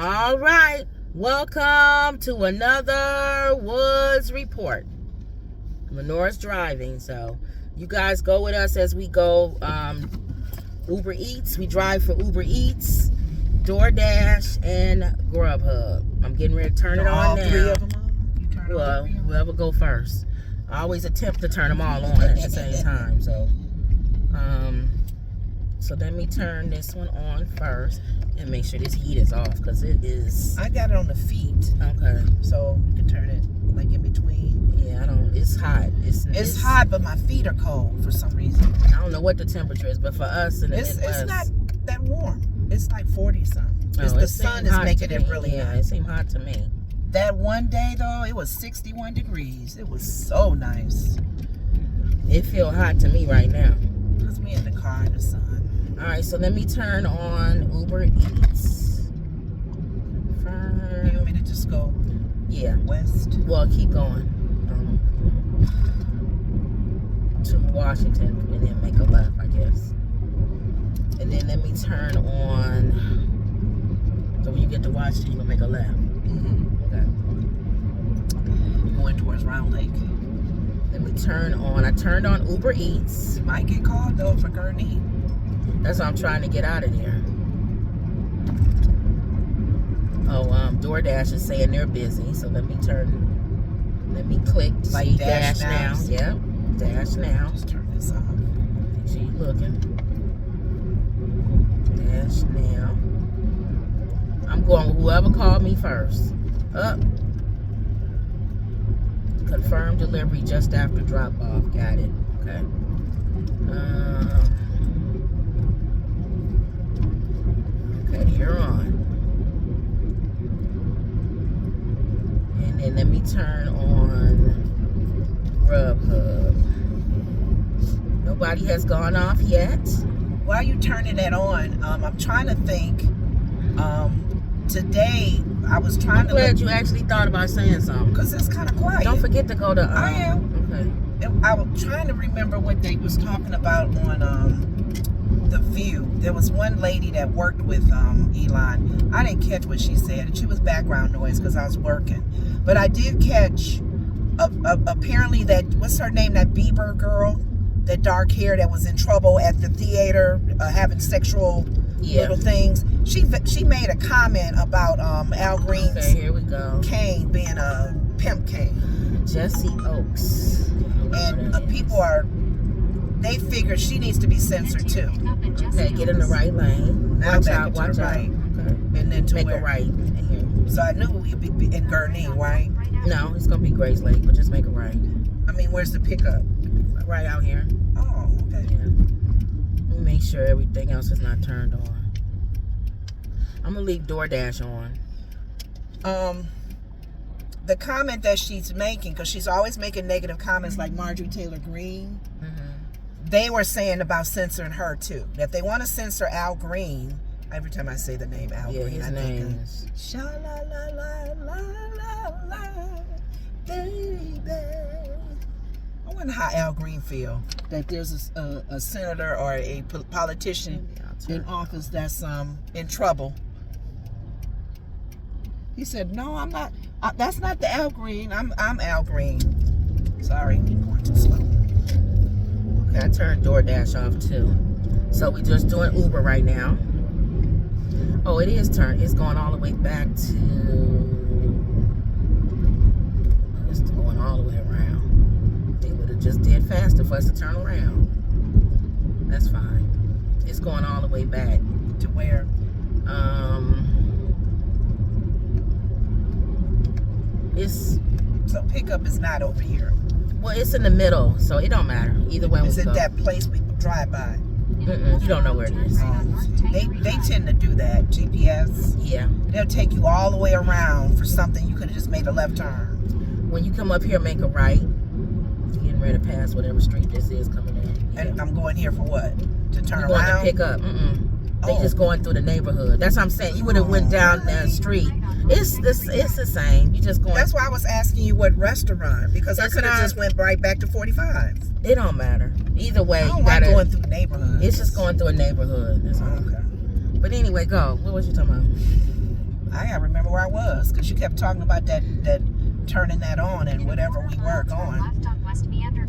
All right. Welcome to another Woods Report. Lenore's driving, so you guys go with us as we go. Uber Eats. We drive for Uber Eats, DoorDash, and Grubhub. I'm getting ready to turn it on now. All three of them on? You turn Well, whoever go first. I always attempt to turn them all on at the same time. So let me turn this one on first and make sure this heat is off because it is. I got it on the feet. Okay. So you can turn it like in between. Yeah, I don't. It's hot. It's hot, but my feet are cold for some reason. I don't know what the temperature is, but for us in the Midwest, it's not that warm. It's like 40 something. Oh, The sun is making it really hot. nice. It seemed hot to me. That one day though, it was 61 degrees. It was so nice. It feel hot to me right now. Cause we in the car in the sun. All right, so let me turn on Uber Eats. You want me to just go? Yeah. West. Well, keep going to Washington and then make a left, I guess. And then let me turn on. So when you get to Washington, you gonna make a left. Okay. Going towards Round Lake. Let me turn on. I turned on Uber Eats. You might get called though for Gurney. That's why I'm trying to get out of there. Oh, DoorDash is saying they're busy, so let me click Like dash now. Yep, dash now. Just turn this off. Make sure you're looking. Dash now. I'm going with whoever called me first. Up. Confirm delivery just after drop off. Got it. Okay. Okay, you're on. And then let me turn on Grubhub. Nobody has gone off yet. While you turning that on, I'm trying to think. Today I was trying to. I'm glad you actually thought about saying something. Cause it's kind of quiet. Don't forget to go to. I am. Okay. I was trying to remember what they was talking about on The View. There was one lady that worked with Elon. I didn't catch what she said. She was background noise because I was working. But I did catch apparently that, what's her name, that Bieber girl, that dark hair that was in trouble at the theater having sexual little things. She made a comment about Al Green's here we go. cane being a pimp cane. Jesse Oaks. And people they figure she needs to be censored too. Okay, get in the right lane. Now watch back out, into watch the out. right. Okay. And then to Make where? a right. Here. So I knew we'd be in Gurney, right? No, it's gonna be Grace Lake, but just make a right. I mean, where's the pickup? Right out here. Oh, okay. Yeah. Let me make sure everything else is not turned on. I'm gonna leave DoorDash on. The comment that she's making, because she's always making negative comments like Marjorie Taylor Greene, they were saying about censoring her too. That they want to censor Al Green. Every time I say the name Al Green, his I name think is sha la la la la la la, baby. I wonder how Al Green feel that there's a senator or a politician in office that's in trouble. He said, "No, I'm not. That's not the Al Green. I'm Al Green." Sorry, I'm going too slow. Okay, I turned DoorDash off too. So we just doing Uber right now. Oh, it is turned. It's going all the way back to. It's going all the way around. They would have just did faster for us to turn around. That's fine. It's going all the way back To where? So pickup is not over here. Well, it's in the middle, so it don't matter. Either way Is we it go. that place we drive by? You don't know where it is. They tend to do that. GPS. Yeah. They'll take you all the way around for something you could have just made a left turn. When you come up here, make a right. You're getting ready to pass whatever street this is coming in. Yeah. And I'm going here for what? To turn You're around? going to pick up. They just going through the neighborhood. That's what I'm saying. You would have went down that street. It's the same. You just going. That's why I was asking you what restaurant, because I could have just went right back to 45. It don't matter. Either way, I don't you like gotta. going through neighborhoods. It's just going through a neighborhood. That's all. Okay. But anyway, go. What was you talking about? I gotta remember where I was because you kept talking about that turning that on and whatever we work on.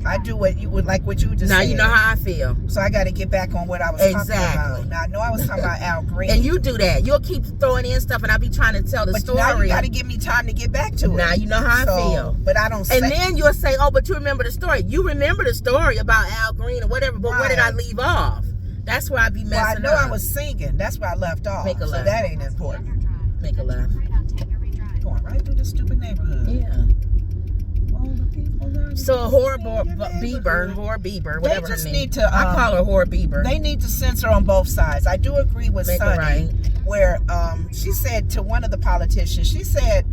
I do what you would like what you just now said. you know how I feel. So I got to get back on what I was talking about. Now I know I was talking about Al Green. And you do that. You'll keep throwing in stuff, and I'll be trying to tell the story. Now you got to give me time to get back to it. Now you know how I feel. But I don't. And then you'll say, "Oh, but you remember the story. You remember the story about Al Green or whatever." But where did I leave off? That's where I be messing up. Well, I know I was singing. That's where I left off. Make a left. So that ain't important. Make a left. Going right through this stupid neighborhood. Yeah. So horrible Bieber, whatever they just her name. need to. I call her Whore Bieber. They need to censor on both sides. I do agree with Sunny, where she said to one of the politicians, she said,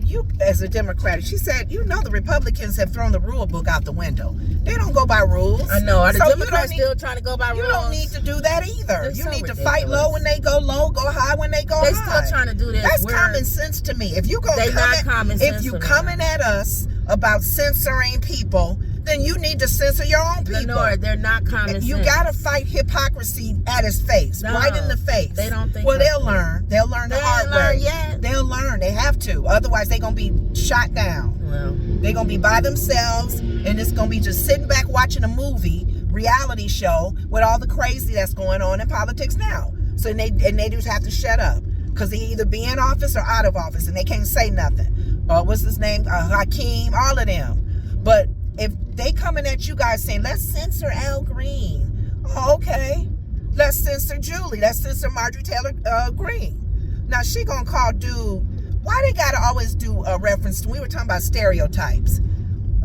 "You as a Democrat," she said, "You know the Republicans have thrown the rule book out the window. They don't go by rules." I know. Are the Democrats still trying to go by rules? You don't need to do that either. You need ridiculous. to fight low when they go low, go high when they go high. They still trying to do this. That's common sense to me. If you go, if you coming at us about censoring people, then you need to censor your own people. No, they're not common sense. You gotta fight hypocrisy at its face, right in the face. They don't think. Well, they'll learn. They'll learn the hard way. They'll learn. They have to. Otherwise, they're gonna be shot down. Well, they're gonna be by themselves, and it's gonna be just sitting back watching a movie, reality show with all the crazy that's going on in politics now. So they just have to shut up because they either be in office or out of office, and they can't say nothing. What's his name? Hakeem, all of them. But if they coming at you guys saying, let's censor Al Green. Oh, okay. Let's censor Julie. Let's censor Marjorie Taylor Greene. Now, she gonna call dude, why they gotta always do a reference to, we were talking about stereotypes.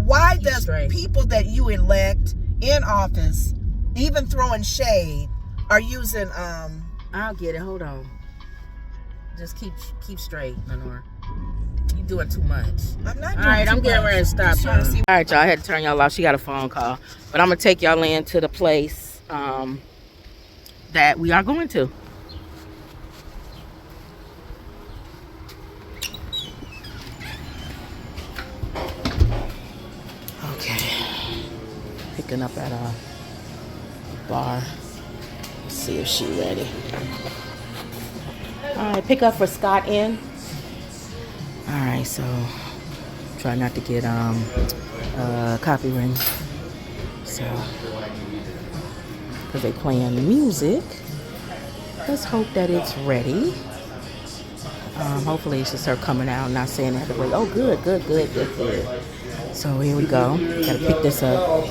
Why does people that you elect in office, even throwing shade, are using, I'll get it, hold on. Just keep straight, Lenore. You doing too much. I'm not doing all right, I'm getting ready to stop. All right, y'all, I had to turn y'all off. She got a phone call. But I'm going to take y'all in to the place that we are going to. Okay. Picking up at a bar. Let's see if she's ready. All right, pick up for Scott Inn. All right, so try not to get copyright. So, because they playing the music. Let's hope that it's ready. Hopefully it should start coming out. Not saying that the way. Oh, good. So here we go. Gotta pick this up.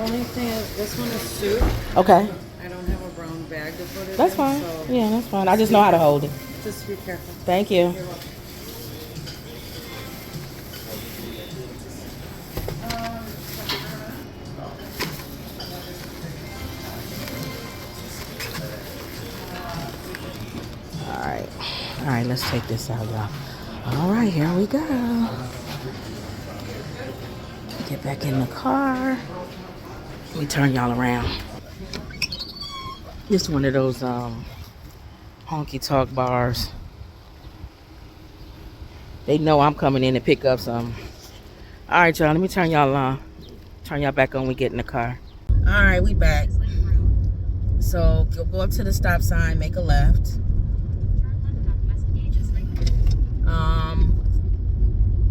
Only thing is, this one is soup. Okay. I don't have a brown bag to put it in. That's fine. So Yeah, that's fine. I just know how to hold it. just be careful. Thank you. You're welcome. All right, let's take this out, y'all. All right, here we go. Get back in the car. Let me turn y'all around. This one of those honky talk bars. They know I'm coming in to pick up some. All right, y'all, let me turn y'all back on when we get in the car. All right, we back. So go up to the stop sign, make a left.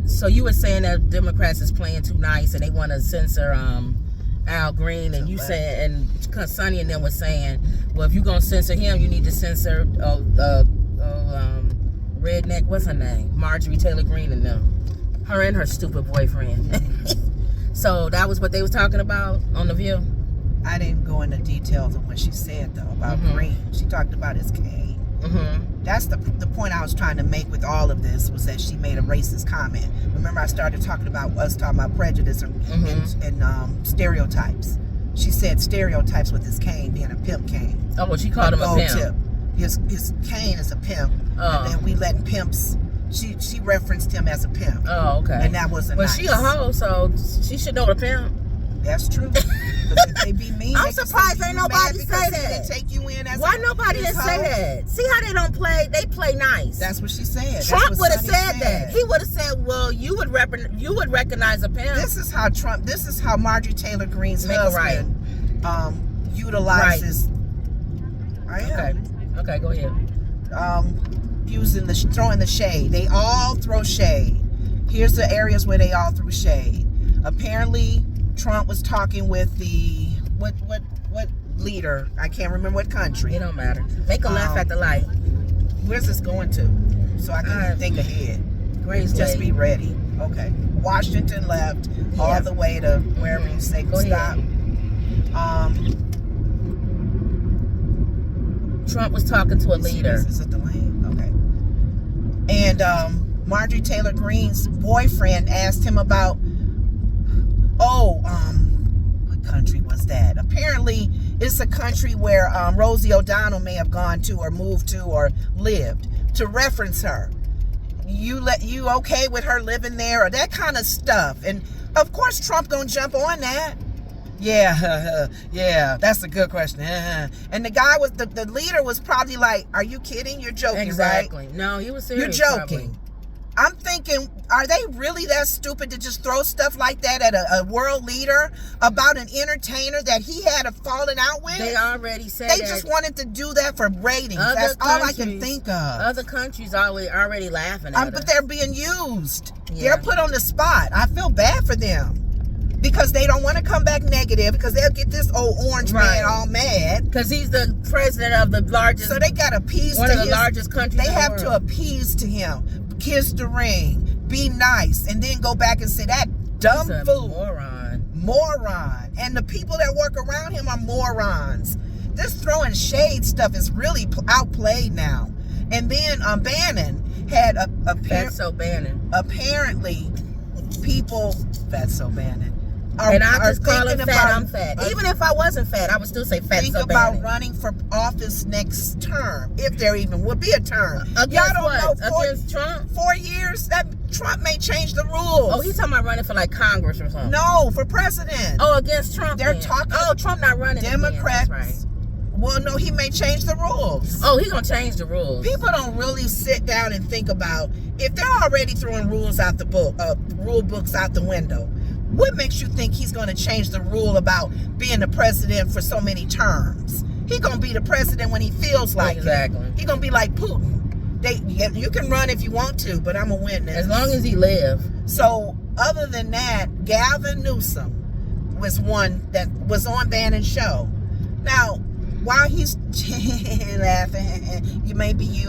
So you were saying that Democrats is playing too nice and they want to censor Al Green, and you said, and Sonny and them was saying, well, if you're gonna censor him, you need to censor redneck, what's her name, Marjorie Taylor Greene, and them, her and her stupid boyfriend. So that was what they was talking about on The View. I didn't go into details of what she said though about Green. She talked about his cane. That's the point I was trying to make with all of this, was that she made a racist comment. Remember, I started talking about prejudice and stereotypes. She said stereotypes with his cane being a pimp cane. Oh, well, she called him a pimp. Tip. His cane is a pimp, and then we letting pimps. She referenced him as a pimp. Oh, okay. And that wasn't nice. She a hoe, so she should know the pimp. That's true. If they be mean, I'm surprised ain't nobody say that. Take you in as why nobody didn't say that? See how they don't play? They play nice. That's what she said. Trump would have said that. He would have said, "Well, you would recognize a pimp." This is how Marjorie Taylor Greene's husband utilizes. Right. Okay, go ahead. throwing the shade. They all throw shade. Here's the areas where they all threw shade. Apparently, Trump was talking with the what leader? I can't remember what country. It don't matter. Make a left at the light. Where's this going to? So I can think ahead. Grace Just Lake. be ready. Okay. Washington left all the way to wherever you say Go stop. Trump was talking to a leader. Is it the lane? Okay. And Marjorie Taylor Greene's boyfriend asked him about, what country was that? Apparently, it's a country where Rosie O'Donnell may have gone to or moved to or lived, to reference her. You okay with her living there or that kind of stuff? And of course, Trump gonna jump on that. Yeah, that's a good question. And the guy was the leader was probably like, "Are you kidding? You're joking, Exactly. right? No, he was serious. You're joking." Probably. I'm thinking, are they really that stupid to just throw stuff like that at a world leader about an entertainer that he had a falling out with? They already said they just wanted to do that for ratings. That's all I can think of. Other countries already laughing at but they're being used. Yeah. They're put on the spot. I feel bad for them because they don't want to come back negative because they'll get this old orange man all mad because he's the president of the largest. So they got to appease one of the largest countries. They have to appease to him. Kiss the ring, be nice, and then go back and say that dumb fool. Moron. And the people that work around him are morons. This throwing shade stuff is really outplayed now. And then Bannon had Bannon. Apparently, people. Fatso Bannon. And I just call him fat. I'm fat. Even if I wasn't fat, I would still say fat. Think about running for office next term, if there even would be a term. Against what? Against Trump? 4 years. That Trump may change the rules. Oh, he's talking about running for like Congress or something. No, for president. Oh, against Trump. They're talking. Oh, Trump not running. Democrats. Again. That's right. Well, no, he may change the rules. Oh, he's gonna change the rules. People don't really sit down and think about if they're already throwing rules out the book, rule books out the window. What makes you think he's going to change the rule about being the president for so many terms? He's going to be the president when he feels like it. He's going to be like Putin. You can run if you want to, but I'm a witness. As long as he live. So, other than that, Gavin Newsom was one that was on Bannon's show. Now, while he's laughing, you may be you.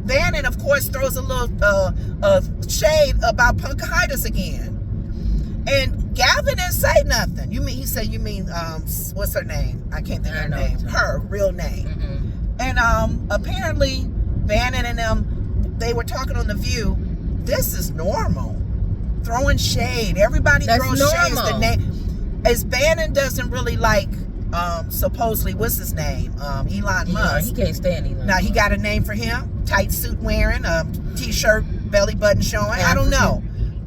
Bannon, of course, throws a little shade about Pocahontas again. And Gavin didn't say nothing. He said, what's her name? I can't think of her name. Her real name. Mm-hmm. And apparently, Bannon and them, they were talking on The View. This is normal. Throwing shade. Everybody throws shade. As Bannon doesn't really like, supposedly, what's his name? Elon Musk. He can't stand Elon. Now, he got a name for him? Tight suit wearing, t-shirt, belly button showing. African. I don't know.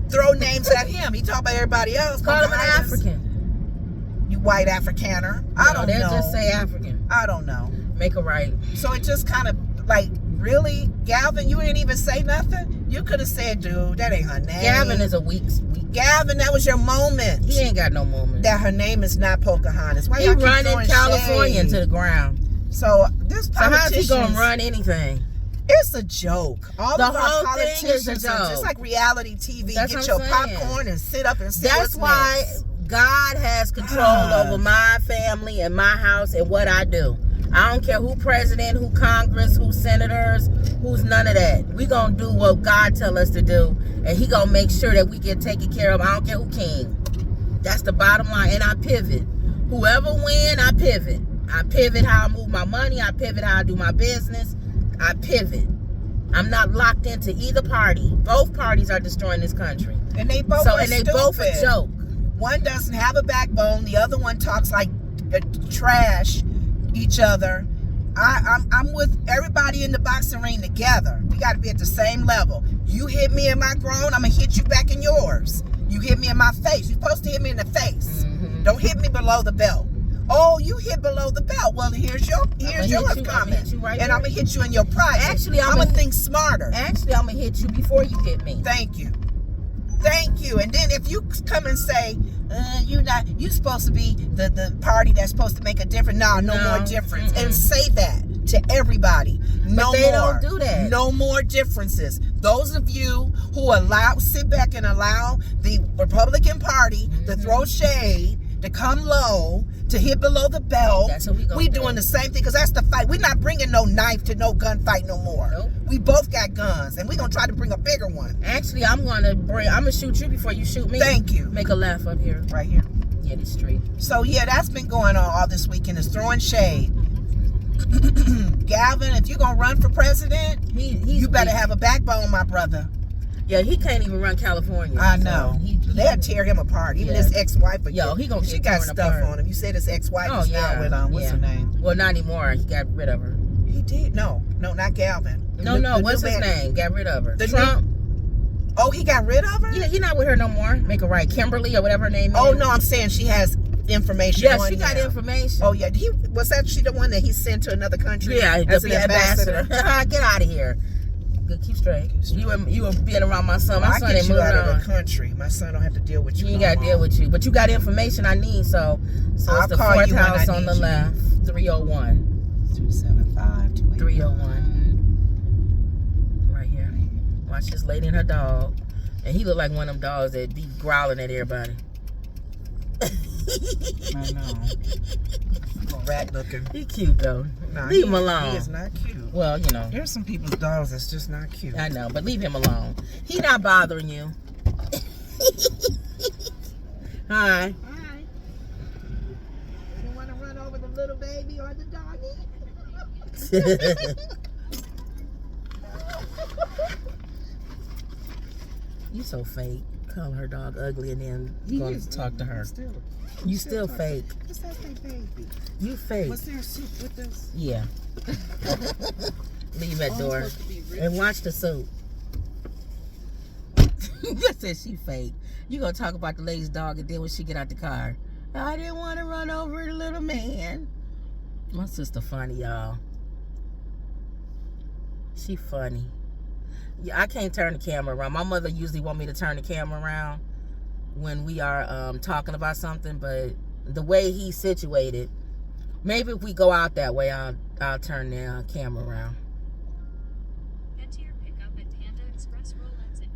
Throw names at him. He talk about everybody else. Call him an African. You white Africaner. I don't know. They'll just say African. I don't know. Make it right. So it just kind of like, really? Galvin, you didn't even say nothing? You could have said, dude, that ain't her name. Gavin is a weak. Gavin, that was your moment. He ain't got no moment. That her name is not Pocahontas. Why he running California into the ground. So this politician. So how's he gonna run anything? It's a joke. All the of our whole politicians thing is a joke. It's like reality TV. That's Get your popcorn and sit up and see That's why next. God has control over my family and my house and what I do. I don't care who president, who Congress, who senators, who's none of that. We gonna do what God tell us to do, and He gonna make sure that we get taken care of. I don't care who king. That's the bottom line. And I pivot. Whoever win, I pivot. I pivot how I move my money. I pivot how I do my business. I pivot. I'm not locked into either party. Both parties are destroying this country. And they both are they both a joke. One doesn't have a backbone. The other one talks like trash each other. I'm with everybody in the boxing ring together. We got to be at the same level. You hit me in my groin, I'm going to hit you back in yours. You hit me in my face. You're supposed to hit me in the face. Mm-hmm. Don't hit me below the belt. Oh, you hit below the belt. Well, here's your comment. And I'm going to hit you in your pride. Actually, I'm going to think smarter. Actually, I'm going to hit you before you hit me. Thank you. And then if you come and say, you supposed to be the party that's supposed to make a difference. No more difference. Mm-mm. And say that. to everybody. No they more. don't do that. No more differences. Those of you who sit back and allow the Republican Party to throw shade, to come low, to hit below the belt. That's what we doing the same thing, because that's the fight. We're not bringing no knife to no gunfight no more. Nope. We both got guns, and we're gonna try to bring a bigger one. Actually, I'm gonna shoot you before you shoot me. Thank you. Make a laugh up here. Right here. Yeah, this street. So yeah, that's been going on all this weekend, is throwing shade. Galvin, if you're gonna run for president, you better have a backbone, my brother. Yeah, he can't even run California. I know. So they'll tear him apart. Even his ex-wife. He gonna she get got torn stuff apart. on him. You said his ex-wife is now with what's her name? Well, not anymore. He got rid of her. He did. No, not Galvin. No. What's his name? Got rid of her. Trump. Oh, he got rid of her? Yeah, he's not with her no more. Make her right. Kimberly or whatever her name is. Oh no, I'm saying she has information. Yeah, on she got information. Oh yeah, was that she the one that he sent to another country? Yeah, as the ambassador. Get out of here. Good, keep straight. You were being around my son. My son ain't moving out on. of the country. My son don't have to deal with you. He ain't got to deal with you, but you got information I need. So it's the fourth house on the left, 301. 275. 301. Right here. Watch this lady and her dog, and he look like one of them dogs that be growling at everybody. I know. Rat looking. He cute though. Nah, leave him alone. He is not cute. Well, you know. There's some people's dogs that's just not cute. I know, but leave him alone. He not bothering you. Hi. Hi. You want to run over the little baby or the doggy? You so fake. Call her dog ugly and then going to talk to her. You still fake. What's that baby? You fake. Was there soup with this? Yeah. Leave that door. And watch the soup. Just said she fake. You gonna talk about the lady's dog, and then when she get out the car, I didn't want to run over the little man. My sister funny, y'all. She funny. Yeah, I can't turn the camera around. My mother usually want me to turn the camera around when we are talking about something, but the way he's situated, maybe if we go out that way, I'll turn the camera around.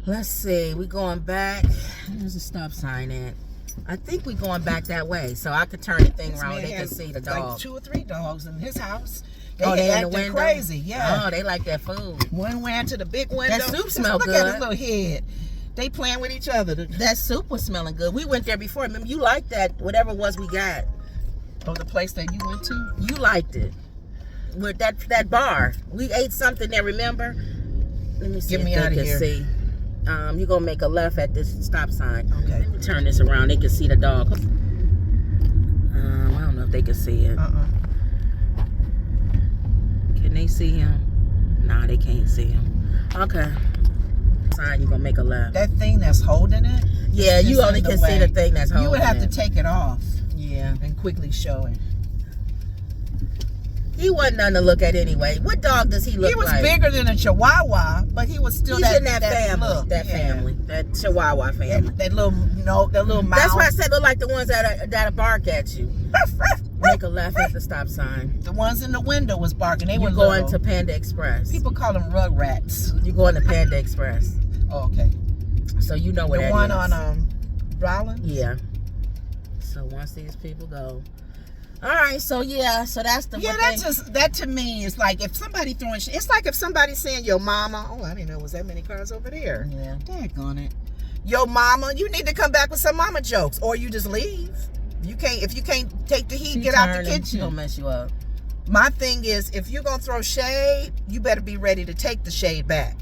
Let's see, we going back. There's a stop sign at. I think we going back that way, so I could turn the thing around. They can see the dog. Like 2 or 3 dogs in his house. They in the window? Crazy, yeah. Oh, they like that food. One ran to the big window. That soup smell good. Look at his little head. They playing with each other. That soup was smelling good. We went there before. Remember, you liked that, whatever it was we got. Oh, the place that you went to? You liked it. With that bar. We ate something there, remember? Let me see. Get me out of here. See. You're going to make a left at this stop sign. Okay. Let me turn this around. They can see the dog. I don't know if they can see it. Can they see him? Nah, they can't see him. Okay. Sign, you're going to make a left. That thing that's holding it? Yeah, you only can see the thing that's holding it. You would have to take it off. Yeah. And quickly show it. He wasn't nothing to look at anyway. What dog does he look like? He was bigger than a Chihuahua, but he was still He's in that family. Look. Family. That Chihuahua family. That little mouth. That's why I said look like the ones that bark at you. Make a left at the stop sign. The ones in the window was barking. They were going to Panda Express. People call them rug rats. You going to Panda Express. Oh, okay. So you know where that is. The one on Rollins? Yeah. So once these people go. All right, so that's the that to me is like if somebody throwing shit. It's like if somebody saying your mama. Oh, I didn't know it was that many cars over there. Yeah. Daggone it. Your mama, you need to come back with some mama jokes, or you just leave. If you can't take the heat, get out the kitchen. She gonna mess you up. My thing is, if you're gonna throw shade, you better be ready to take the shade back.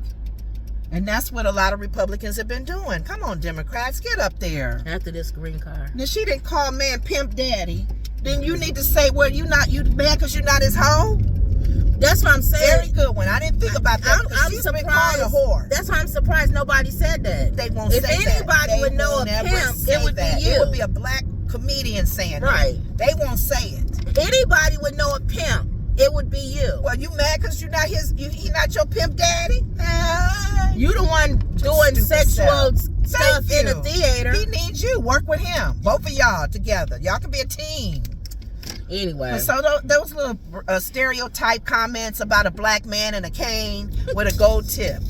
And that's what a lot of Republicans have been doing. Come on, Democrats, get up there. After this green car. Now she didn't call man pimp daddy. Then you need to say, well, you mad because you're not his hoe? That's what I'm saying. Very good one. I didn't think about that. I'm surprised. A whore. That's why I'm surprised nobody said that. They won't say that. If anybody would know a pimp, it would be you. It would be a black comedian saying right. That. They won't say it. Anybody would know a pimp, it would be you. Well, you mad because you're not he not your pimp daddy? You the one doing sexual stuff in a theater. He needs you. Work with him. Both of y'all together. Y'all can be a team. Anyway. So those little stereotype comments about a black man and a cane with a gold tip.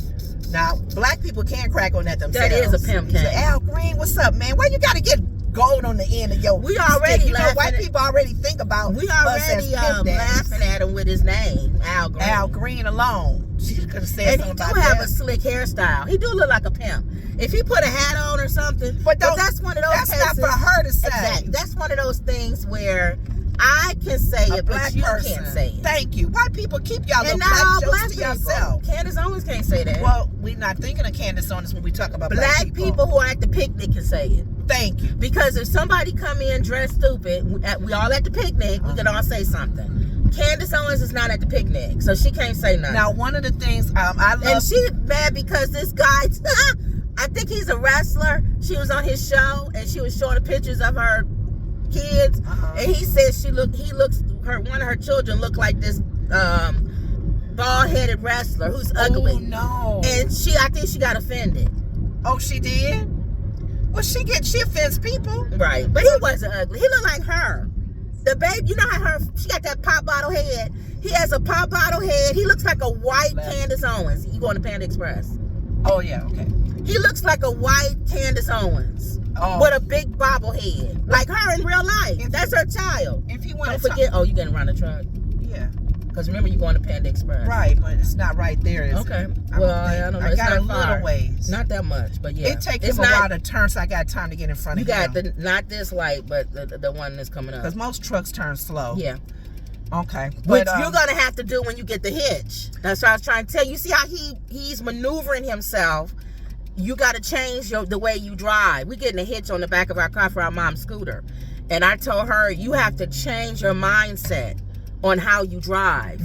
Now, black people can't crack on that themselves. That is a pimp cane. Al Green, what's up, man? Why you got to get gold on the end of your We already stick? laughing white people already think about we us already as pimp daddies. laughing at him with his name, Al Green. Al Green alone. She could have said And he something do about have that. a slick hairstyle. He do look like a pimp. If he put a hat on or something, But that's one of those that's cases. not for her to say. Exactly. That's one of those things where I can say A it, black but you person. can't say it. Thank you. White people keep y'all little And not all black black jokes to people. yourself. Candace Owens can't say that. Well, we're not thinking of Candace Owens when we talk about black people who are at the picnic can say it. Thank you. Because if somebody come in dressed stupid, we all at the picnic, we can all say something. Candace Owens is not at the picnic, so she can't say nothing. Now, one of the things I love... And she's mad because this guy, I think he's a wrestler. She was on his show, and she was showing the pictures of her kids, and he says one of her children look like this bald-headed wrestler who's ugly. Oh, no. And I think she got offended. Oh, she did? Well, she offends people. Right. But he wasn't ugly. He looked like her. The baby, you know how she got that pop bottle head? He has a pop bottle head. He looks like a white Candace Owens. You going to Panda Express? Oh, yeah, okay. He looks like a white Candace Owens with a big bobblehead, like her in real life. That's her child. If he want Don't to forget. Oh, you getting around the truck? Yeah. Because remember, you going to Panda Express. Right, but it's not right there, is Okay. it? Well, I don't know. I It's got not a far. little ways. Not that much, but yeah. It takes It's him a while to turn, so I got time to get in front You of him. got not this light, but the one that's coming up. Because most trucks turn slow. Yeah. Okay. Which But you're gonna have to do when you get the hitch. That's what I was trying to tell you. See how he's maneuvering himself. You got to change the way you drive. We getting a hitch on the back of our car for our mom's scooter, and I told her you have to change your mindset on how you drive.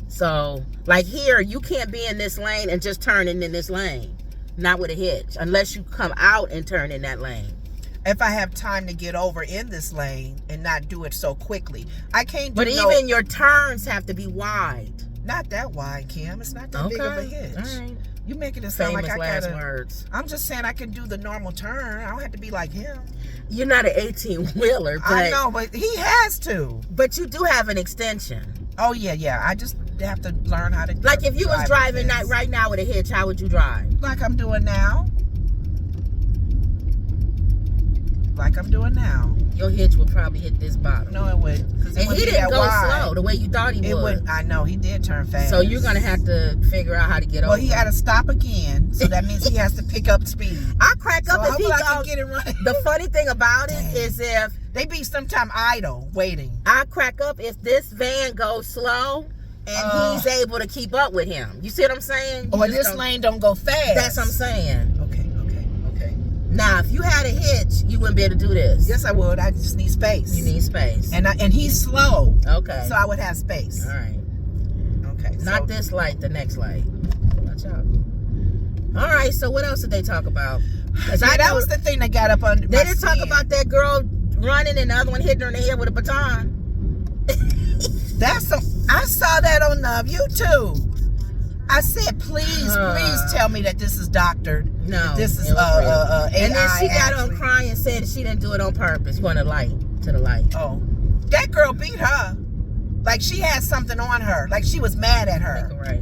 So, like here, you can't be in this lane and just turn in this lane, not with a hitch, unless you come out and turn in that lane. If I have time to get over in this lane and not do it so quickly, I can't. But even your turns have to be wide. Not that wide, Kim. It's not that big of a hitch. All right. You making it sound Famous like I last gotta. words. I'm just saying I can do the normal turn. I don't have to be like him. You're not an 18-wheeler, but I know, but he has to. But you do have an extension. Oh yeah. I just have to learn how to. Like if you was driving right now with a hitch, how would you drive? Like I'm doing now. Your hitch would probably hit this bottom. No, it wouldn't. And he didn't go slow the way you thought he would. I know he did turn fast. So you're gonna have to figure out how to get over. Well, he had to stop again, so that means he has to pick up speed. I crack up if he I goes. can get it right. The funny thing about it is if they be sometime idle waiting. I crack up if this van goes slow and he's able to keep up with him. You see what I'm saying? Or this lane don't go fast. That's what I'm saying. Okay. Now, if you had a hitch, you wouldn't be able to do this. Yes, I would. I just need space. You need space. And he's slow. Okay. So I would have space. All right. Okay. Not this light, the next light. Watch out. All right, so what else did they talk about? That was the thing that got up under They my didn't talk skin. about that girl running and the other one hitting her in the head with a baton. I saw that on YouTube. I said, please tell me that this is doctored. No, This is it was real. AI. And then she got on actually. crying and said she didn't do it on purpose. Going to the light. Oh, that girl beat her. Like she had something on her. Like she was mad at her. Right.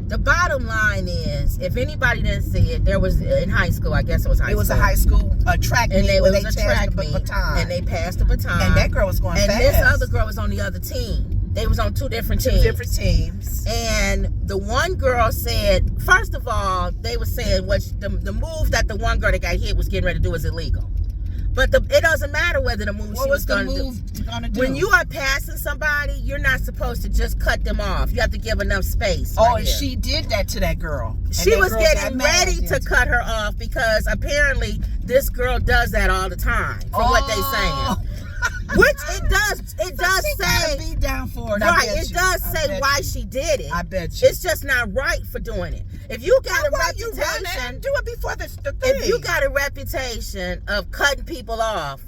The bottom line is, if anybody didn't see it, there was in high school. I guess it was high school. It was a high school track meet where they passed the baton. And they passed the baton. And that girl was going fast. And this other girl was on the other team. They was on two different teams. And the one girl said, first of all, they were saying the move that the one girl that got hit was getting ready to do was illegal. But it doesn't matter whether the move she was going to do. When you are passing somebody, you're not supposed to just cut them off. You have to give enough space. Oh, and she did that to that girl. She was getting ready to cut her off because apparently this girl does that all the time, from what they saying. Which it does say. Be down for it. Right, it does say why she did it. I bet you. It's just not right for doing it. If you got a reputation, do it before the thing. If you got a reputation of cutting people off,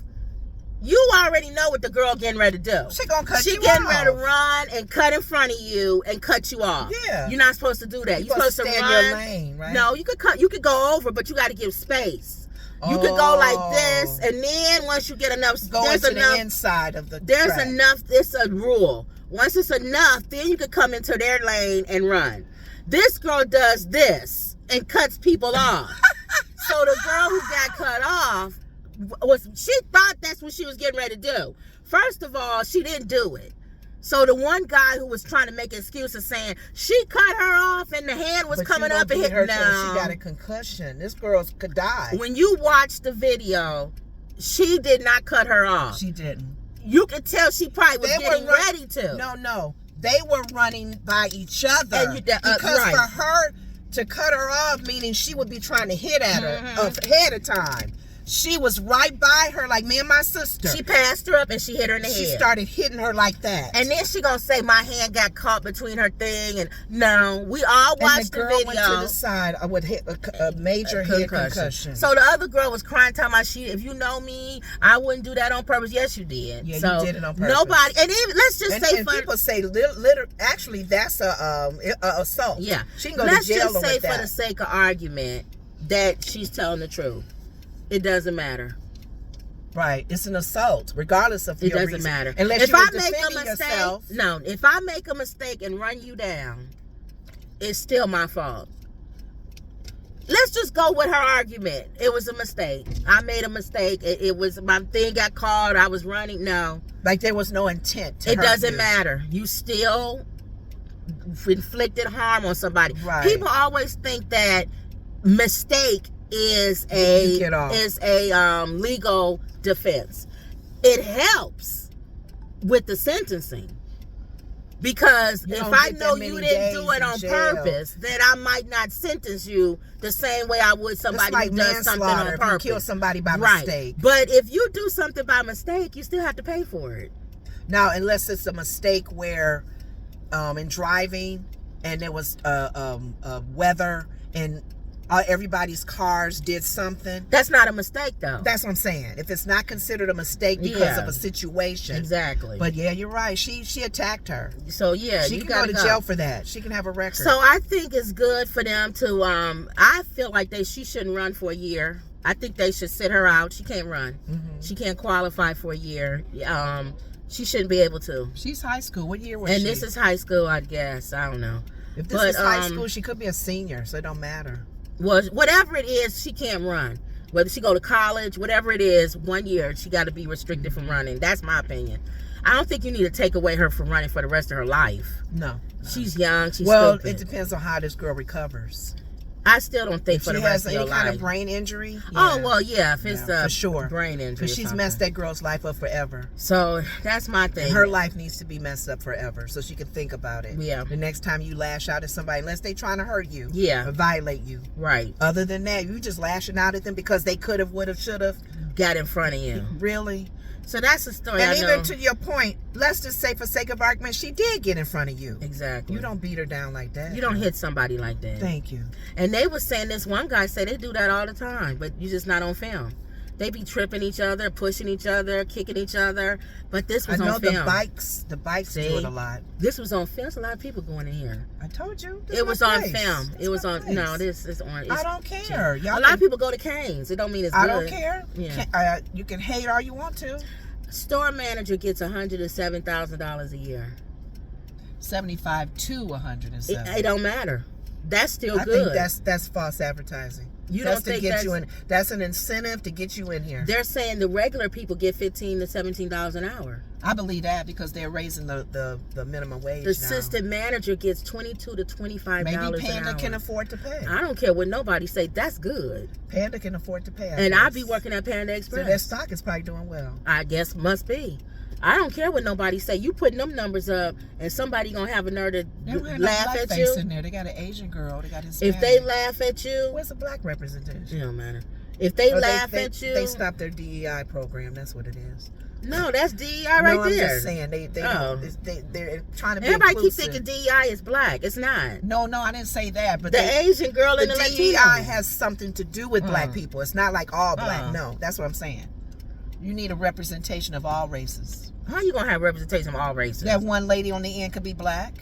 you already know what the girl getting ready to do. She gonna cut you off. She getting ready to run and cut in front of you and cut you off. Yeah. You're not supposed to do that. You're supposed to stay run. in your lane, right? No, you could go over, but you got to give space. You could go like this, and then once you get enough, go into the inside of the There's track. enough. It's a rule. Once it's enough, then you can come into their lane and run. This girl does this and cuts people off. So the girl who got cut off she thought that's what she was getting ready to do. First of all, she didn't do it. So the one guy who was trying to make excuses saying she cut her off and the hand was coming up and hit her. She got a concussion. This girl could die. When you watch the video, she did not cut her off. She didn't. You could tell she probably was getting ready to. No. They were running by each other. And because for her to cut her off, meaning she would be trying to hit at her ahead of time. She was right by her, like me and my sister. She passed her up and she hit her in the head. She started hitting her like that. And then she gonna say my hand got between her thing. And no, we all watched the video. Went to the side. I would hit a major head concussion. So the other girl was crying, talking about if you know me, I wouldn't do that on purpose. Yes, you did. Yeah, so you did it on purpose. Nobody, and even let's just say, and people say, actually, that's a assault. Yeah, she can go to jail. Let's just say, for the sake of argument, that she's telling the truth. It doesn't matter. Right. It's an assault, regardless of your reason. It doesn't matter. Unless if you I were make defending a mistake, yourself. no. If I make a mistake and run you down, it's still my fault. Let's just go with her argument. It was a mistake. I made a mistake. It was my thing got caught. I was running. No. Like there was no intent to hurt doesn't you. matter. You still inflicted harm on somebody. Right. People always think that mistake is a legal defense. It helps with the sentencing, because if I know you didn't do it on purpose, then I might not sentence you the same way I would somebody who does something on purpose. If you kill somebody by mistake. But if you do something by mistake, you still have to pay for it. Now, unless it's a mistake where in driving and there was weather and everybody's cars did something. That's not a mistake, though. That's what I'm saying. If it's not considered a mistake because of a situation. Exactly. But yeah, you're right. She attacked her. So yeah, she can go to jail for that. She can have a record. So I think it's good for them to I feel like she shouldn't run for a year. I think they should sit her out. She can't run. She can't qualify for a year. She shouldn't be able to. She's high school. What year was she? And this is high school, I guess. I don't know. If this is high school, she could be a senior, so it don't matter. Well, whatever it is, she can't run. Whether she go to college, whatever it is, 1 year, she got to be restricted from running. That's my opinion. I don't think you need to take away her from running for the rest of her life. No. She's young. She's stupid. It depends on how this girl recovers. I still don't think for the rest of your life. If she has any kind of brain injury. Yeah. Oh, well, yeah. If it's for sure. Brain injury. Because she's messed that girl's life up forever. So that's my thing. And her life needs to be messed up forever so she can think about it. Yeah. The next time you lash out at somebody, unless they trying to hurt you. Yeah. Or violate you. Right. Other than that, you just lashing out at them because they could have, would have, should have. Got in front of you. Really? So that's the story. And even to your point, let's just say for sake of argument, she did get in front of you. Exactly. You don't beat her down like that. You don't hit somebody like that. Thank you. And they were saying, this one guy said they do that all the time, but you just not on film. They be tripping each other, pushing each other, kicking each other. But this was on film. The bikes do it a lot. This was on film. There's a lot of people going in here. I told you. It was on film. It was on. No, this is on. I don't care. A lot of people go to Cane's. It don't mean it's good. I don't care. Yeah. You can hate all you want to. Store manager gets $107,000 a year. 75 to 107. It don't matter. That's still I good. I think that's false advertising. You don't think that's you in? That's an incentive to get you in here. They're saying the regular people get $15 to $17 an hour. I believe that because they're raising the minimum wage. The assistant manager gets $22 to $25 an hour. Maybe Panda can afford to pay. I don't care what nobody say. That's good. Panda can afford to pay. And I'll be working at Panda Express. So their stock is probably doing well. I guess must be. I don't care what nobody say. You putting them numbers up, and somebody gonna have a nerve to laugh at you. In there. They got an Asian girl. They got Hispanic. If they laugh at you, where's the black representation? It don't matter. If they laugh at you, they stopped their DEI program. That's what it is. No, that's DEI right there. I'm just saying they're trying to be everybody inclusive. keep thinking DEI is black. It's not. No, I didn't say that. But the Asian girl and the DEI Latino has something to do with black people. It's not like all black. No, that's what I'm saying. You need a representation of all races. How you gonna have representation of all races? That one lady on the end could be black.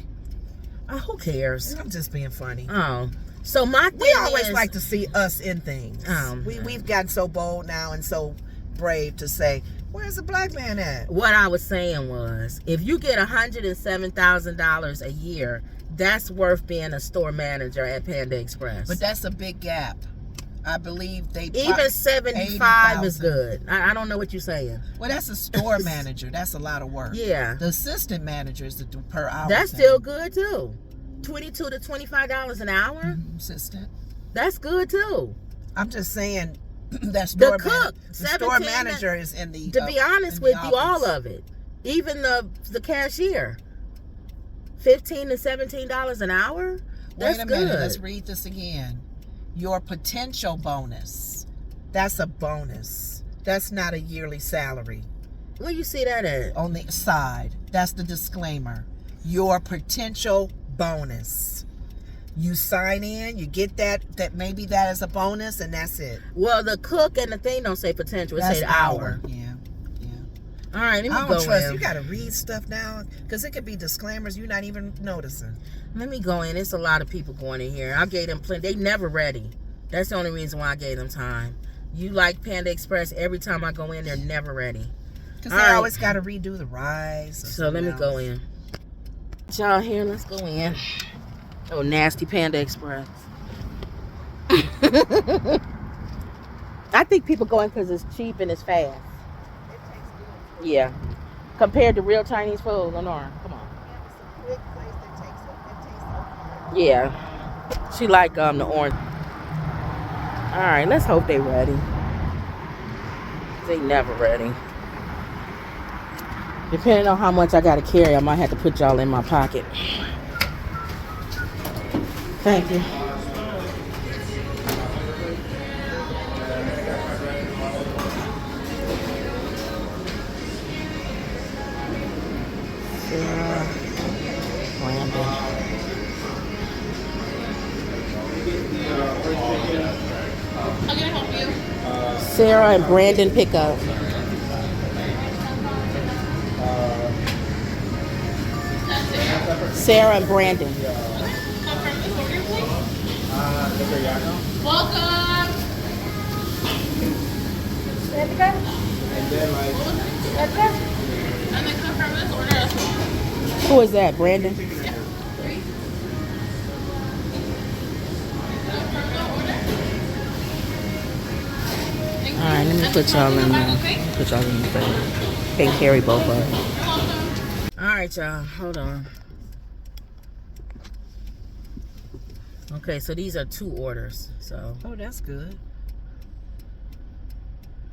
Who cares? I'm just being funny. Oh. So my thing We always is, like to see us in things. We've gotten so bold now and so brave to say, where's the black man at? what I was saying was, if you get $107,000 a year, that's worth being a store manager at Panda Express. But that's a big gap. I believe they even 75 is good. I don't know what you're saying. Well, that's a store manager. That's a lot of work. Yeah. The assistant manager is the per hour. That's thing. still good too. $22 to $25 an hour. Assistant. That's good too. I'm just saying that store The cook, the store manager is in the. To be honest with you, all of it, even the cashier, $15 to $17 an hour. That's Wait a minute. good. Let's read this again. Your potential bonus. That's a bonus. That's not a yearly salary. Where you see that at? On the side. That's the disclaimer. Your potential bonus. You sign in, you get that maybe that is a bonus, and that's it. Well, the cook and the thing don't say potential. It say hour. Yeah. All right, let me I go don't trust. in. You got to read stuff now because it could be disclaimers you're not even noticing. Let me go in. It's a lot of people going in here. I gave them plenty. They never ready. That's the only reason why I gave them time. You like Panda Express, every time I go in, they're never ready. Because they always got to redo the rides. So let me go in. Y'all here, let's go in. Oh, nasty Panda Express. I think people go in because it's cheap and it's fast. Yeah. Compared to real Chinese food, Lenora, come on. Yeah. She like the orange. All right, let's hope they ready. They never ready. Depending on how much I gotta carry, I might have to put y'all in my pocket. Thank you. Sarah, Brandon. How can I help you? Sarah and Brandon pickup. Sarah and Brandon. Confirm this order, please. Welcome. And then confirm this order as well. Who is that, Brandon? Confirm the order. Thank All right, let me you. put y'all in And there. okay? Put y'all in the thing. Can't carry both of them. You're welcome. All right, y'all. Hold on. Okay, so these are 2 orders. So Oh, that's good.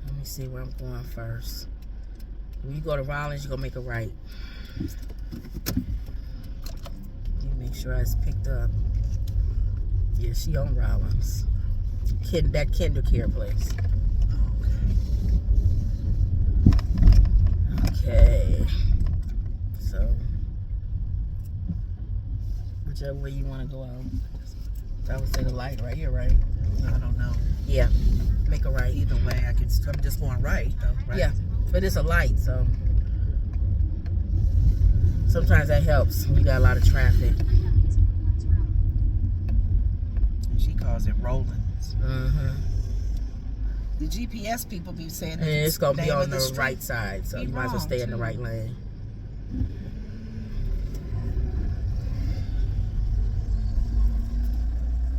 let me see where I'm going first. When you go to Rollins, you're going to make a right. You make sure it's picked up. Yeah, she on Rollins. That Kinder Care place. Okay. So, whichever way you want to go out. I would say the light right here, right? I don't know. Yeah. Make a right. Either way, I'm just going right, though. Right? Yeah. But it's a light, so sometimes that helps when you got a lot of traffic. And she calls it Rollins. Mm-hmm. The GPS people be saying And it's going to be name on of the street. right side, so Be you might as well wrong, stay in the too. right lane.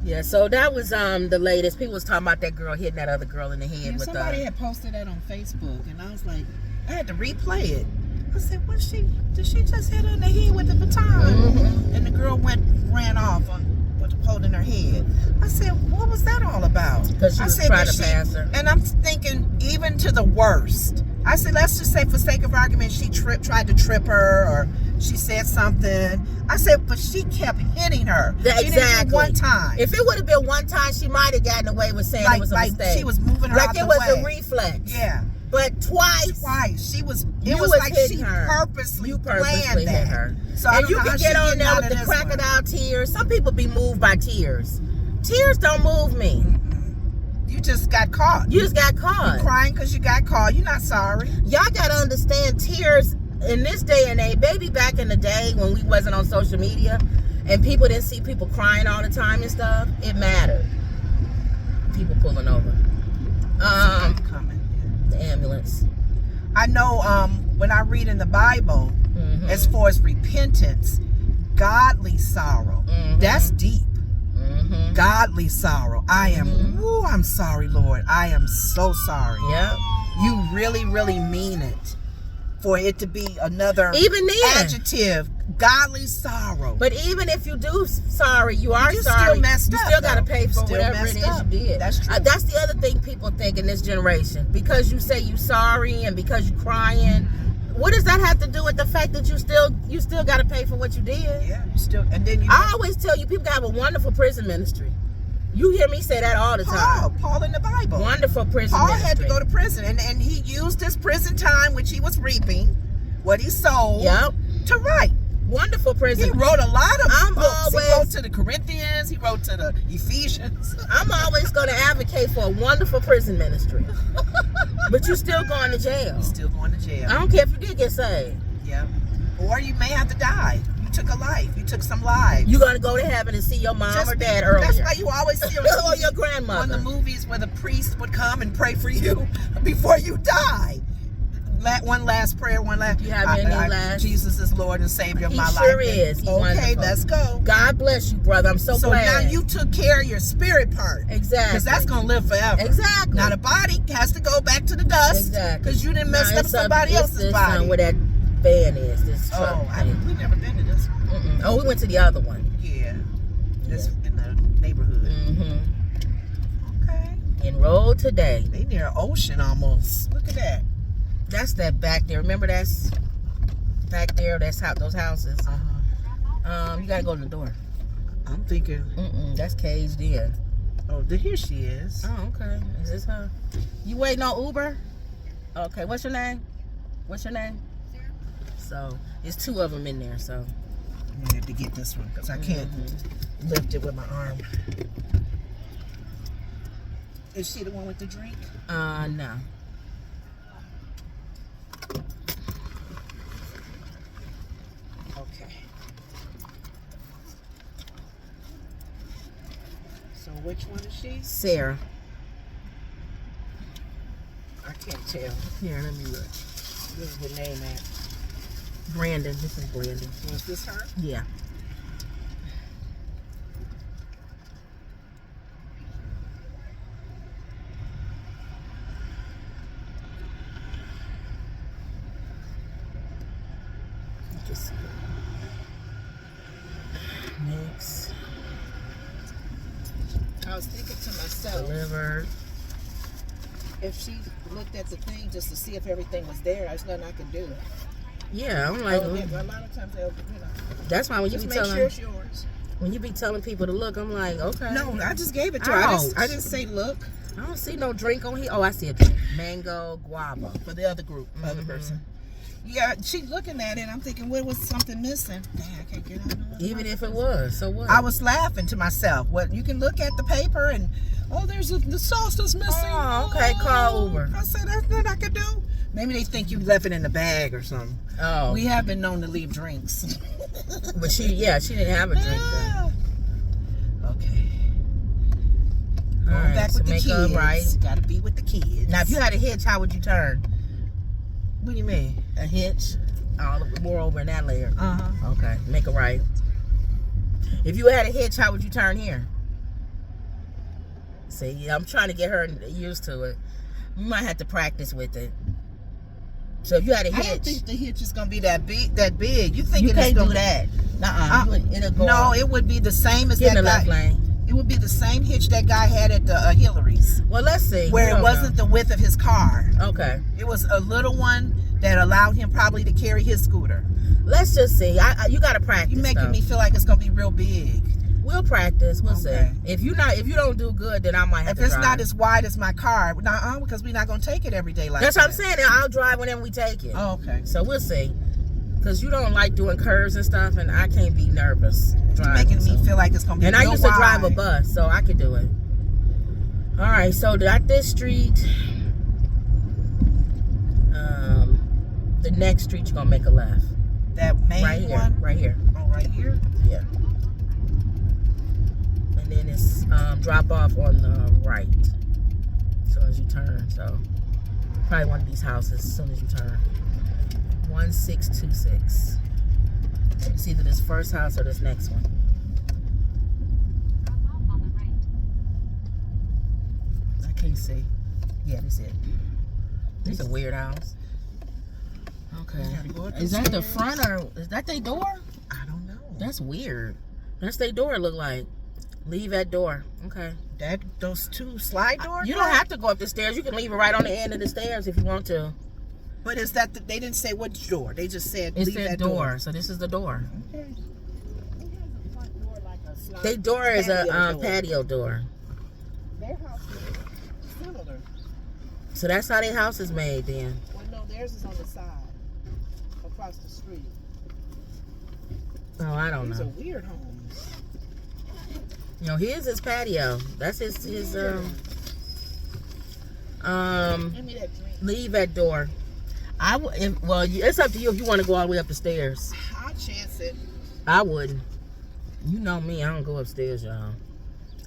Yeah, so that was the latest. People was talking about that girl hitting that other girl in the head Yeah, with somebody had posted that on Facebook, and I was like, I had to replay it. I said, did she just hit her in the head with the baton? Mhm. And the girl ran off with holding her head. I said, what was that all about? Because she I was said, trying did to pass her. And I'm thinking, even to the worst. I said, let's just say, for sake of argument, she tried to trip her, or she said something. I said, but she kept hitting her. She didn't do one time. If it would have been one time, she might have gotten away with saying it was a mistake. She was moving her like out it the was way. a reflex. Yeah. But twice. She was. You It was was like hitting she her. purposely You planned purposely that. hit her. So I And don't you know can how get she on getting there out with of the this one. crocodile tears. Some people be moved by tears. Tears don't move me. You just got caught. You just got caught. You crying because you got caught. You're not sorry. Y'all gotta understand, tears in this day and age, baby, back in the day when we wasn't on social media, and people didn't see people crying all the time and stuff, it mattered. People pulling over. Coming. The ambulance. I know when I read in the Bible, as far as repentance, godly sorrow, that's deep. Godly sorrow. I'm sorry, Lord. I am so sorry. Yep. You really, really mean it. For it to be another even then, adjective, godly sorrow. But even if you do sorry, you are you sorry. Still messed you up, still got to though. pay for Still whatever it is up. you did. That's true. That's the other thing people think in this generation. Because you say you sorry and because you crying, what does that have to do with the fact that you still got to pay for what you did? Yeah, you still. And then I always tell you, people have a wonderful prison ministry. You hear me say that all the time. Paul in the Bible. Wonderful prison Paul ministry. had to go to prison, and he used his prison time, which he was reaping, what he sold, to write. Wonderful prison. He wrote a lot of books. He wrote to the Corinthians. He wrote to the Ephesians. I'm always going to advocate for a wonderful prison ministry. But you're still going to jail. You're still going to jail. I don't care if you did get saved. Yeah. Or you may have to die. You took a life. You took some lives. You're going to go to heaven and see your mom or dad earlier. That's why you always see or your grandmother. On the movies where the priest would come and pray for you before you die. One last prayer, You have any last? Jesus is Lord and Savior of my life. He sure is. He's okay, wonderful. Let's go. God bless you, brother. I'm so glad. So now you took care of your spirit part. Exactly. Because that's going to live forever. Exactly. Now the body has to go back to the dust. Exactly. Because you didn't mess up somebody else's body. Where that van is, this truck. We've never been to this one. Oh, we went to the other one. Yeah. This in the neighborhood. Okay. Enrolled today. They near ocean almost. Look at that. That's that back there. Remember that's back there? That's how those houses. You gotta go to the door. I'm thinking. That's caged in. Oh, here she is. Oh, okay. Is this her? You waiting on Uber? Okay. What's your name? What's your name? Sarah. So it's two of them in there. So I have to get this one because I can't lift it with my arm. Is she the one with the drink? No. Okay. So which one is she? Sarah. I can't tell. Here, let me look. Where's the name at? Brandon. This is Brandon. So is this her? Yeah. Next. I was thinking to myself, Delivered. if she looked at the thing just to see if everything was there, there's nothing I could do. Yeah, I'm like, A lot of times they'll, that's why when you just be make telling, sure it's yours. when you be telling people to look, I'm like, okay. No, I just gave it to her. I didn't say look. I don't see no drink on here. Oh, I see a drink. Mango guava. For the other group, other person. Yeah, she's looking at it. I'm thinking, where was something missing? Dang, I can't get it. Even if it was, so what? I was laughing to myself. What you can look at the paper and there's the sauce that's missing. Oh, okay. Call Uber. I said that's nothing I could do. Maybe they think you left it in the bag or something. Oh. We have been known to leave drinks. But she didn't have a drink then. Okay. All Going right, back so with the make kids. up, right? Gotta be with the kids. Now, if you had a hitch, how would you turn? What do you mean? A hitch? More over in that layer. Okay, make a right. If you had a hitch, how would you turn here? See, I'm trying to get her used to it. You might have to practice with it. So if you had a hitch, I don't think the hitch is gonna be that big. You think you it's can't gonna do that. It'll go. No, it would be the same as Get in that the left guy. lane. It would be the same hitch that guy had at the Hillary's. Well, let's see. Where it wasn't the width of his car. Okay. It was a little one that allowed him probably to carry his scooter. Let's just see. You got to practice. You're making me feel like it's gonna be real big. We'll practice. We'll Okay. see. If you don't do good, then I might have If to it's drive. not as wide as my car, because we're not gonna take it every day like That's that. what I'm saying. I'll drive whenever we take it. Oh, okay. So we'll see. Because you don't like doing curves and stuff, and I can't be nervous driving. Making me feel like it's gonna be. And real I used to drive a wide. bus, so I could do it. All right, so at this street, the next street you're gonna make a left. That main Right here. one. Right here. Oh, right here. Yeah. then it's drop off on the right as soon as you turn. So probably one of these houses as soon as you turn. 1626. It's either this first house or this next one. I can't see. Yeah, this is it. This is a weird house. Okay. Is that the front or is that their door? I don't know. That's weird. That's their door look like. Leave at door. Okay. Those two slide doors? You don't have to go up the stairs. You can leave it right on the end of the stairs if you want to. But is that they didn't say which door? They just said It leave said that door. So this is the door. Okay. Who has a front door like a slide? Their door is a door? patio door. Their house is similar. So that's how their house is made then. Well, no, theirs is on the side, across the street. Oh, I don't These are know. weird homes. You know, his is patio. That's his Give me that drink. leave at door. Well, it's up to you if you want to go all the way up the stairs. I'll chance it. I wouldn't. You know me, I don't go upstairs, y'all.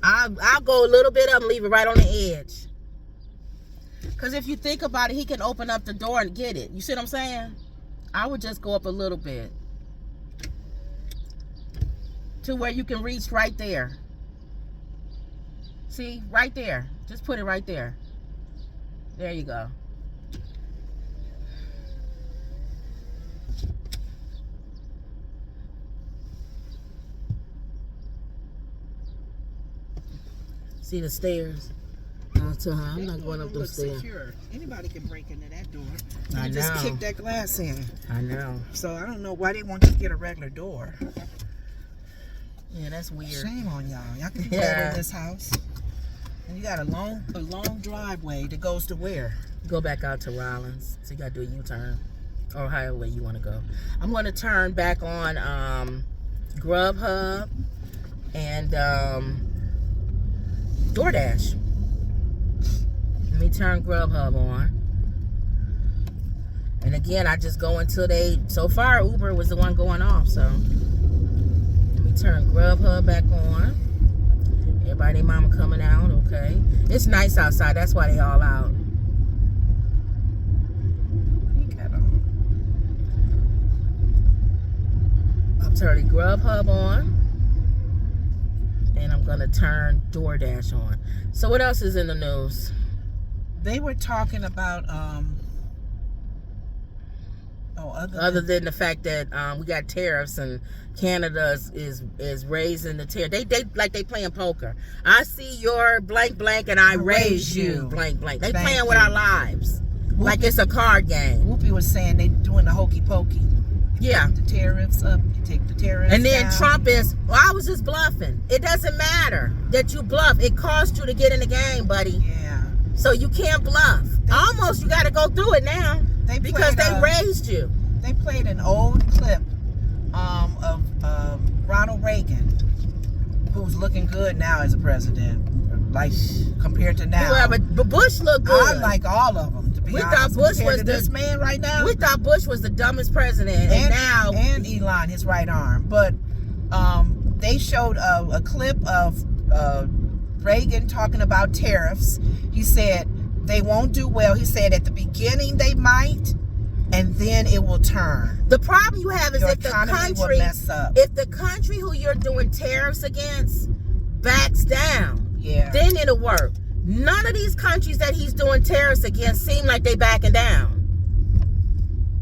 I'll go a little bit up and leave it right on the edge. Because if you think about it, he can open up the door and get it. You see what I'm saying? I would just go up a little bit. To where you can reach right there. See? Right there. Just put it right there. There you go. See the stairs? I'll tell her, I'm not going up those stairs. Secure. Anybody can break into that door. I You just know. kick that glass in. I know. So I don't know why they want you to get a regular door. Yeah, that's weird. Shame on y'all. Y'all can Yeah. go in this house. And you got a long driveway that goes to where? Go back out to Rollins. So you gotta do a U-turn. Or however way you wanna go. I'm gonna turn back on Grubhub and DoorDash. Let me turn Grubhub on. And again, I just go until so far Uber was the one going off, so let me turn Grubhub back on. Everybody, mama coming out, okay. It's nice outside, that's why they all out. I'm turning Grubhub on. And I'm gonna turn DoorDash on. So what else is in the news? They were talking about other than the fact that we got tariffs and Canada is raising the tariff. They like they playing poker. I see your blank blank and I raise you blank blank. They playing with our lives. Like it's a card game. Whoopi was saying they doing the hokey pokey. Yeah. The tariffs up, you take the tariffs And then down. Trump is, well, I was just bluffing. It doesn't matter that you bluff. It cost you to get in the game, buddy. Yeah. So you can't bluff. Almost you got to go through it now because they raised you. They played an old clip of Ronald Reagan, who's looking good now as a president, like compared to now. Well, but Bush looked good. I like all of them. To be We honest, thought Bush compared was to the this man right now. We thought Bush was the dumbest president, and now and Elon, his right arm. But they showed a clip of Reagan talking about tariffs. He said they won't do well. He said at the beginning they might, and then it will turn. The problem you have is Your if the economy will country, mess up. if the country who you're doing tariffs against backs down, Yeah. then it'll work. None of these countries that he's doing tariffs against seem like they backing down.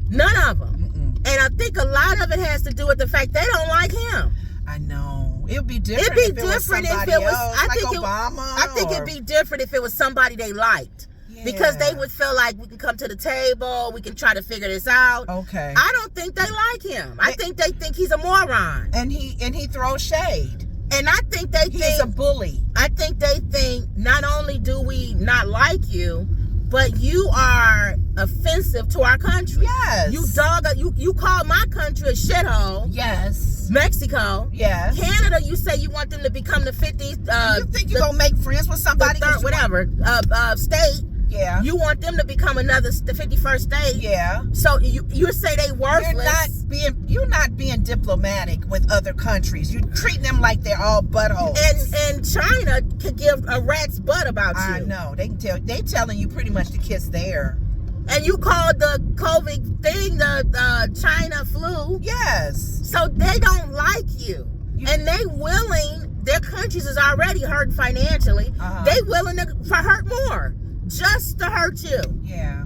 None of them. And I think a lot of it has to do with the fact they don't like him. I know. It'd be different. It'd be if it was different if somebody it was. else, I like think Obama. I think it'd be different if it was somebody they liked, because they would feel like we can come to the table, we can try to figure this out. Okay. I don't think they like him. I think they think he's a moron, And he throws shade. and I think they He's think a bully. I think they think not only do we not like you, but you are offensive to our country. Yes. You call my country a shithole. Yes. Mexico. Yes. Canada, you say you want them to become the 50th You think you're gonna make friends with somebody? the third, whatever, state. Yeah. You want them to become the 51st state. Yeah. So you say they worthless. You're not being diplomatic with other countries. You treat them like they're all buttholes. And China could give a rat's butt about you. I know. They telling you pretty much to kiss there. And you called the COVID thing the China flu. Yes. So they don't like you. And their countries is already hurt financially. They willing to hurt more. Just to hurt you. Yeah.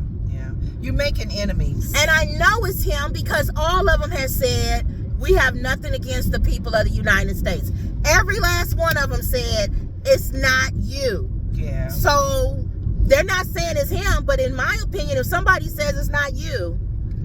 You're making enemies. And I know it's him because all of them have said, we have nothing against the people of the United States. Every last one of them said, it's not you. Yeah. So they're not saying it's him, but in my opinion, if somebody says it's not you,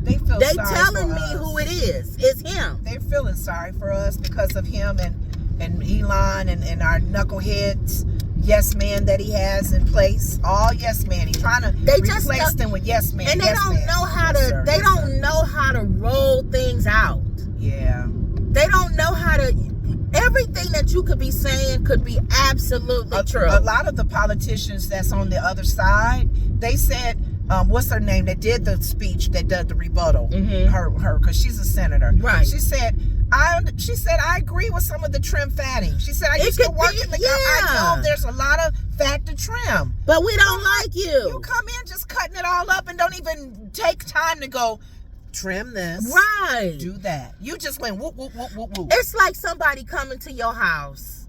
they telling me who it is. It's him. They're feeling sorry for us because of him and Elon and our knuckleheads. Yes man that he has in place, all yes man. He's trying to replace them with yes man. And they don't know how to. They don't know how to roll things out. Yeah. They don't know how to. Everything that you could be saying could be absolutely true. A lot of the politicians that's on the other side, they said, what's her name that did the speech that did the rebuttal? Her, because she's a senator. Right. She said, I agree with some of the trim fatting. She said, I used to work in the I know there's a lot of fat to trim. But we don't like you. You come in just cutting it all up and don't even take time to go, trim this. Right. Do that. You just went whoop, whoop, whoop, whoop, whoop. It's like somebody coming to your house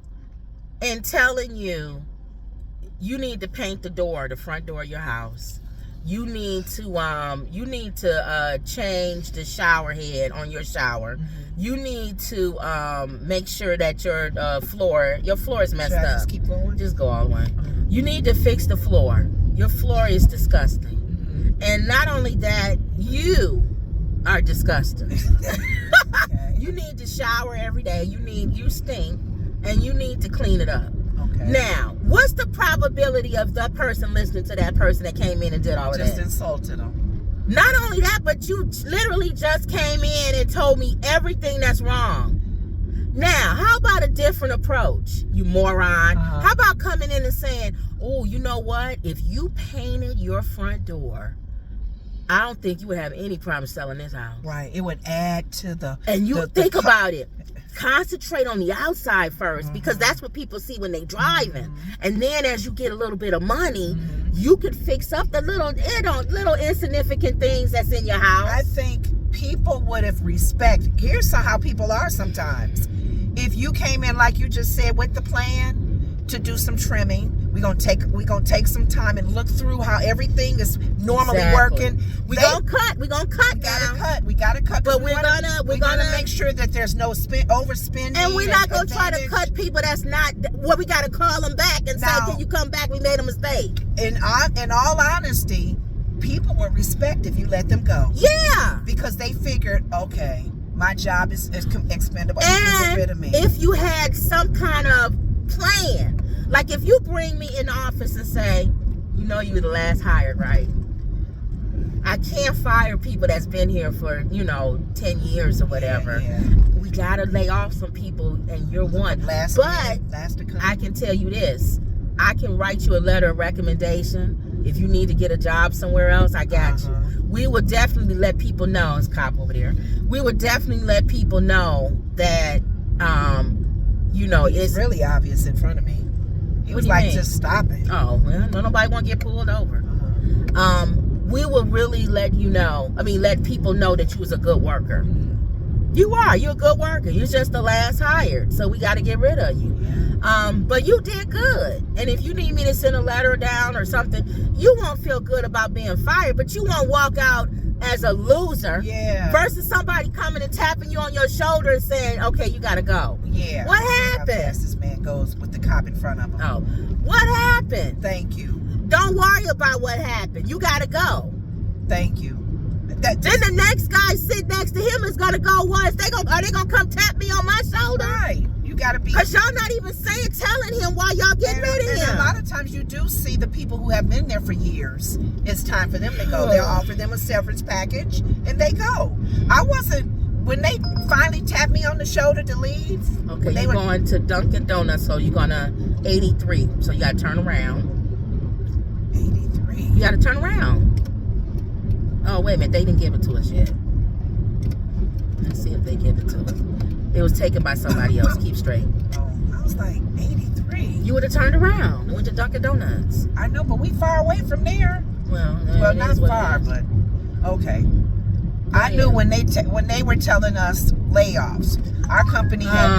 and telling you, you need to paint the front door of your house. You need to change the shower head on your shower. You need to make sure that your floor is messed up. Just keep going? Just go all the way. You need to fix the floor. Your floor is disgusting. And not only that, you are disgusting. Okay. You need to shower every day. You stink, and you need to clean it up. Okay. Now, what's the probability of that person listening to that person that came in and did all of that? Just insulted them. Not only that, but you literally just came in and told me everything that's wrong. Now, how about a different approach, you moron? How about coming in and saying, oh, you know what? If you painted your front door, I don't think you would have any problem selling this house. Right. It would add to the... And you think about it. Concentrate on the outside first, because that's what people see when they driving. And then as you get a little bit of money, you could fix up the little insignificant things that's in your house. I think people would have respect. Here's how people are sometimes. If you came in, like you just said, with the plan to do some trimming, we're gonna take some time and look through how everything is normally working. We're gonna cut. We gotta cut. But we're gonna make sure that there's no overspending. And we're not gonna try to cut people that's not. Well, we gotta call them back and say, "Can you come back? We made a mistake." In all honesty, people will respect if you let them go. Yeah. Because they figured, okay, my job is expendable. You can get rid of me. If you had some kind of plan, like if you bring me in the office and say, you know, you were the last hired, right? I can't fire people that's been here for 10 years or whatever. Yeah. We gotta lay off some people, and you're one. Last to come. I can tell you this: I can write you a letter of recommendation if you need to get a job somewhere else. I got you. We would definitely let people know. It's a cop over there. We would definitely let people know that it's really obvious in front of me. He was like, just stop it. Oh, well, nobody want to get pulled over. We will really let people know that you was a good worker. You're a good worker. You're just the last hired, so we got to get rid of you. But you did good. And if you need me to send a letter down or something, you won't feel good about being fired, but you won't walk out as a loser. Yeah. Versus somebody coming and tapping you on your shoulder and saying, okay, you got to go. Yeah. What happened? How fast this man goes with the cop in front of him. Oh, what happened? Thank you. Don't worry about what happened. You got to go. Thank you. Then the next guy sit next to him is gonna go once. Are they gonna come tap me on my shoulder? Right. You gotta be. Cause y'all not even telling him why y'all getting rid of him. And a lot of times you do see the people who have been there for years. It's time for them to go. They'll offer them a severance package and they go. When they finally tapped me on the shoulder to leave. Okay, you're going to Dunkin' Donuts, so you're gonna 83. So you gotta turn around. 83. You got to turn around. Oh, wait a minute. They didn't give it to us yet. Let's see if they give it to us. It was taken by somebody else. Keep straight. Oh, I was like 83. You would have turned around and went to Dunkin' Donuts. I know, but we far away from there. Well, Not far, but okay. I knew when they were telling us layoffs. Our company had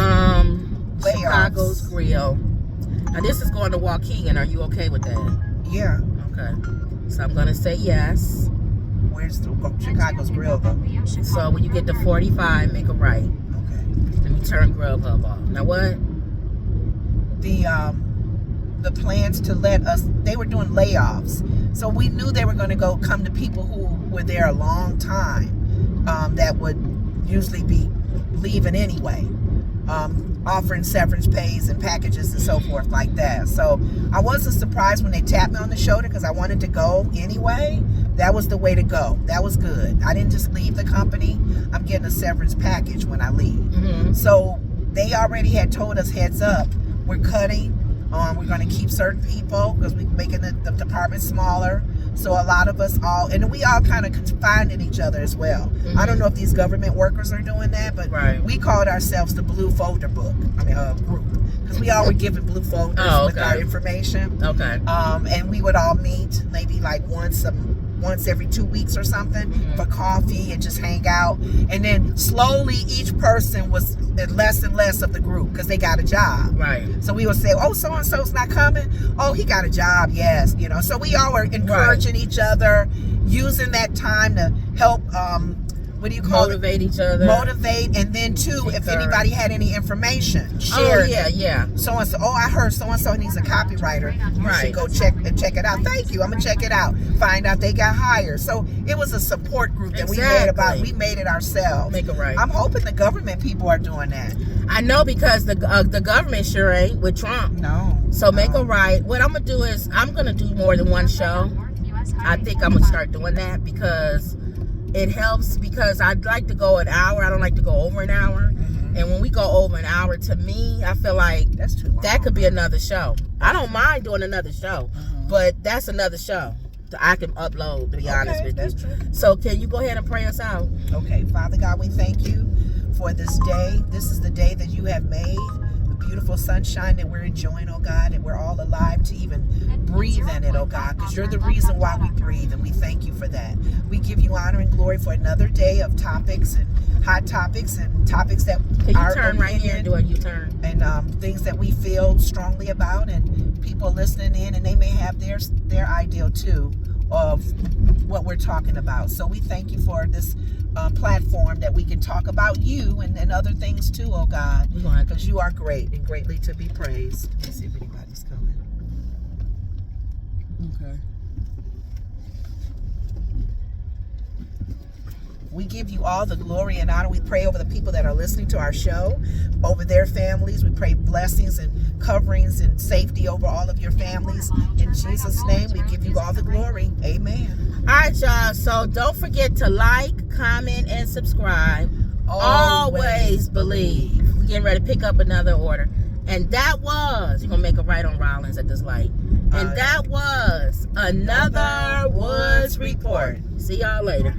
layoffs. Chicago's Grill. Now this is going to Waukegan. Are you okay with that? Yeah. Okay. So I'm gonna say yes. Where's the Chicago's Grill though? So when you get to 45, make a right. Okay. And you turn Grubhub off. Now what? The plans to let us, they were doing layoffs, so we knew they were going to come to people who were there a long time, that would usually be leaving anyway, offering severance pays and packages and so forth like that. So I wasn't surprised when they tapped me on the shoulder because I wanted to go anyway. That was the way to go. That was good. I didn't just leave the company. I'm getting a severance package when I leave. Mm-hmm. So they already had told us, heads up, we're cutting. We're going to keep certain people because we're making the department smaller. So a lot of us and we all kind of confined in each other as well. Mm-hmm. I don't know if these government workers are doing that, but we called ourselves the Blue Folder Group, because we all were given blue folders with our information. Okay. And we would all meet maybe like once every 2 weeks or something for coffee and just hang out. And then slowly each person was less and less of the group because they got a job. Right. So we would say, oh, so-and-so's not coming. Oh, he got a job. Yes. So we all were encouraging each other, using that time to help, motivate each other. Motivate, and then too, if anybody had any information, share it. Yeah. So-and-so, I heard so-and-so needs a copywriter. You should go check it out. Thank you. I'm going to check it out. Find out they got hired. So it was a support group that we made it ourselves. Make it right. I'm hoping the government people are doing that. I know, because the government sure ain't with Trump. No. So make a right. What I'm going to do is I'm going to do more than one show. I think I'm going to start doing that because it helps, because I'd like to go an hour. I don't like to go over an hour. Mm-hmm. And when we go over an hour, to me, I feel like that's too long. That could be another show. I don't mind doing another show, but that's another show that I can upload, to be honest with you. That's true. So can you go ahead and pray us out? Okay. Father God, we thank you for this day. This is the day that you have made. Beautiful sunshine that we're enjoying, oh God, and we're all alive to even breathe in it, oh God, because you're the reason why we breathe, and we thank you for that. We give you honor and glory for another day of topics and hot topics and topics that are turn right here and do a U-turn, and things that we feel strongly about, and people listening in, and they may have their ideal too of what we're talking about. So we thank you for this platform that we can talk about you and other things too, oh God, because you are great and greatly to be praised. Let me see if anybody's coming. Okay. We give you all the glory and honor. We pray over the people that are listening to our show, over their families. We pray blessings and coverings and safety over all of your families. In Jesus' name, we give you all the glory. Amen. All right, y'all. So don't forget to like, comment, and subscribe. Always believe. We're getting ready to pick up another order. And that was, you're going to make a right on Rollins at this light. And that was another Woods Report. See y'all later.